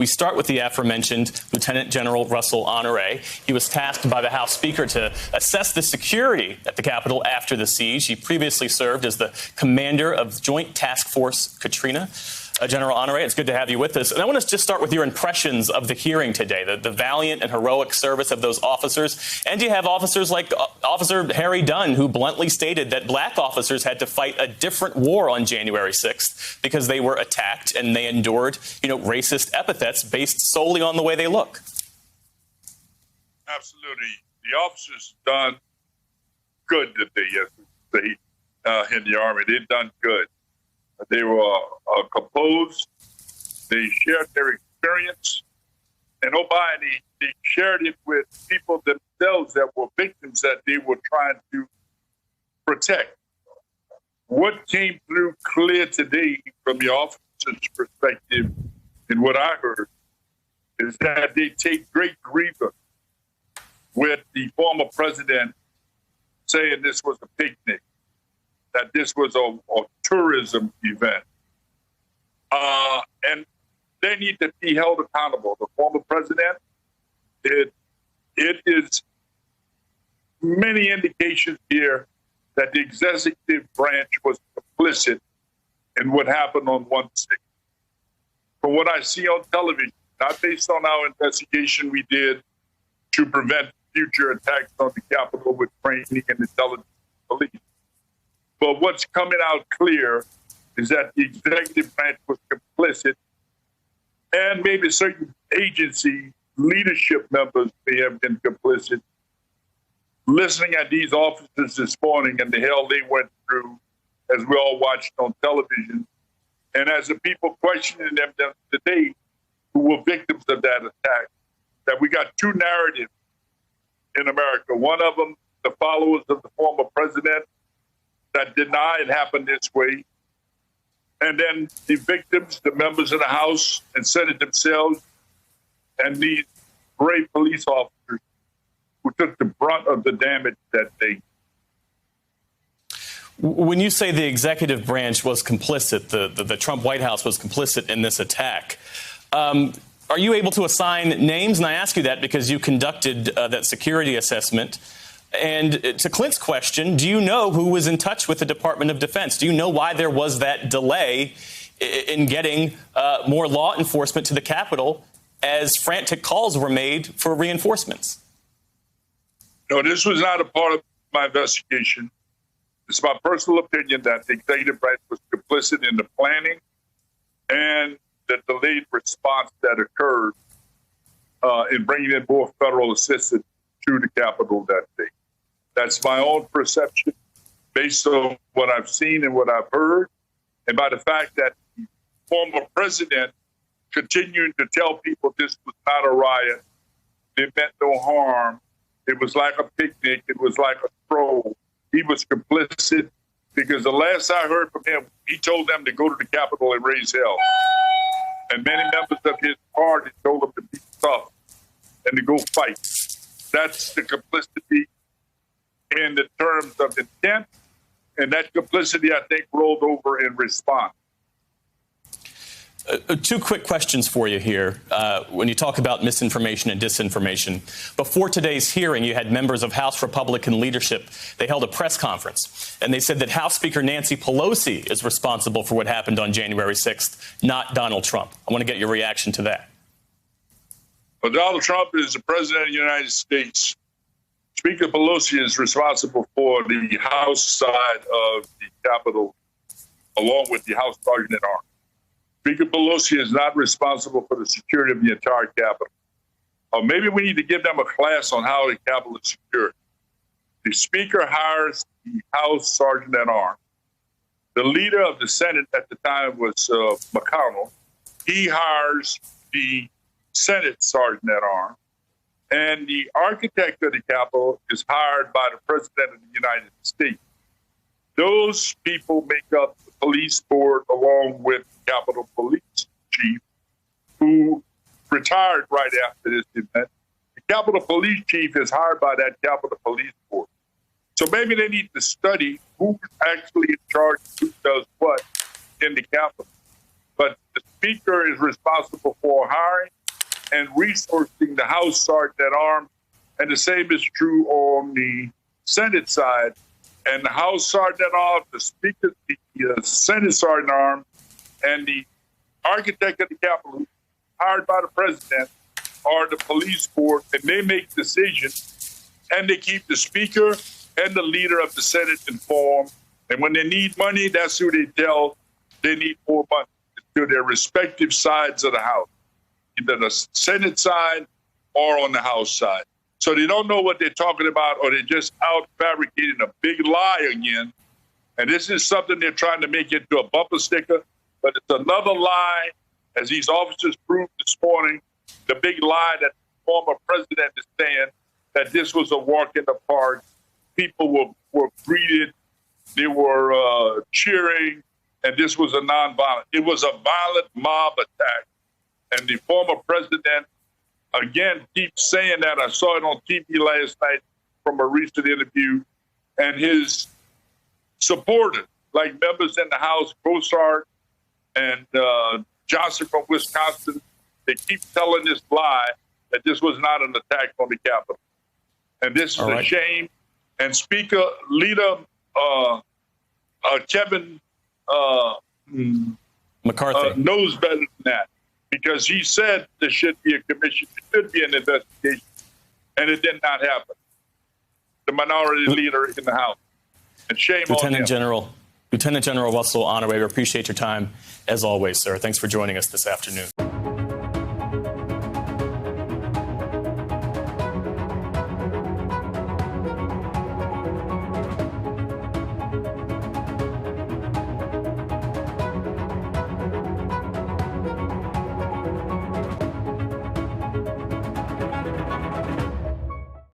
We start with the aforementioned Lieutenant General Russell Honore. He was tasked by the House Speaker to assess the security at the Capitol after the siege. He previously served as the commander of Joint Task Force Katrina. General Honore, it's good to have you with us. And I want to just start with your impressions of the hearing today, the valiant and heroic service of those officers. And you have officers like Officer Harry Dunn, who bluntly stated that black officers had to fight a different war on January 6th because they were attacked and they endured, racist epithets based solely on the way they look. Absolutely. The officers done good today, yesterday in the Army. They've done good. They were composed. They shared their experience. And they shared it with people themselves that were victims that they were trying to protect. What came through clear today from the officer's perspective and what I heard is that they take great grievance with the former president saying this was a picnic, that this was a tourism event. And they need to be held accountable. The former president, it is many indications here that the executive branch was complicit in what happened on 1/6. From what I see on television, not based on our investigation we did to prevent future attacks on the Capitol with training and intelligence police. But what's coming out clear is that the executive branch was complicit, and maybe certain agency leadership members may have been complicit. Listening at these officers this morning and the hell they went through, as we all watched on television, and as the people questioning them today who were victims of that attack, that we got two narratives in America. One of them, the followers of the former president, that deny it happened this way. And then the victims, the members of the House and Senate themselves, and these brave police officers who took the brunt of the damage that day. When you say the executive branch was complicit, the Trump White House was complicit in this attack, are you able to assign names? And I ask you that because you conducted that security assessment. And to Clint's question, do you know who was in touch with the Department of Defense? Do you know why there was that delay in getting more law enforcement to the Capitol as frantic calls were made for reinforcements? No, this was not a part of my investigation. It's my personal opinion that the executive branch was complicit in the planning and the delayed response that occurred in bringing in more federal assistance to the Capitol that day. That's my own perception based on what I've seen and what I've heard, and by the fact that the former president continuing to tell people this was not a riot, it meant no harm, it was like a picnic, it was like a stroll. He was complicit because the last I heard from him, he told them to go to the Capitol and raise hell. And many members of his party told him to be tough and to go fight. That's the complicity in the terms of intent, and that complicity, I think, rolled over in response. Two quick questions for you here. When you talk about misinformation and disinformation, before today's hearing, you had members of House Republican leadership. They held a press conference, and they said that House Speaker Nancy Pelosi is responsible for what happened on January 6th, not Donald Trump. I want to get your reaction to that. Well, Donald Trump is the president of the United States. Speaker Pelosi is responsible for the House side of the Capitol, along with the House Sergeant at Arms. Speaker Pelosi is not responsible for the security of the entire Capitol. Or maybe we need to give them a class on how the Capitol is secured. The Speaker hires the House Sergeant at Arms. The leader of the Senate at the time was McConnell. He hires the Senate Sergeant at Arms. And the architect of the Capitol is hired by the President of the United States. Those people make up the police board along with the Capitol Police Chief, who retired right after this event. The Capitol Police Chief is hired by that Capitol Police Board. So maybe they need to study who's actually in charge, who does what in the Capitol. But the Speaker is responsible for hiring and resourcing the House Sergeant at Arms, and the same is true on the Senate side. And the House Sergeant at Arms, the Speaker, the Senate Sergeant at Arms, and the architect of the Capitol, hired by the President, are the police board, and they make decisions, and they keep the Speaker and the leader of the Senate informed. And when they need money, that's who they tell they need more money, to their respective sides of the House, either the Senate side or on the House side. So they don't know what they're talking about, or they're just out fabricating a big lie again. And this is something they're trying to make into a bumper sticker, but it's another lie, as these officers proved this morning, the big lie that the former president is saying, that this was a walk in the park. People were greeted, they were cheering, and this was a nonviolent. It was a violent mob attack. And the former president, again, keeps saying that. I saw it on TV last night from a recent interview. And his supporters, like members in the House, Gosar and Johnson from Wisconsin, they keep telling this lie that this was not an attack on the Capitol. And this is a shame. And Speaker, Leader Kevin McCarthy knows better than that, because he said there should be a commission, there should be an investigation, and it did not happen. The minority leader in the House. And shame on him. Lieutenant General Russell Honore, we appreciate your time as always, sir. Thanks for joining us this afternoon.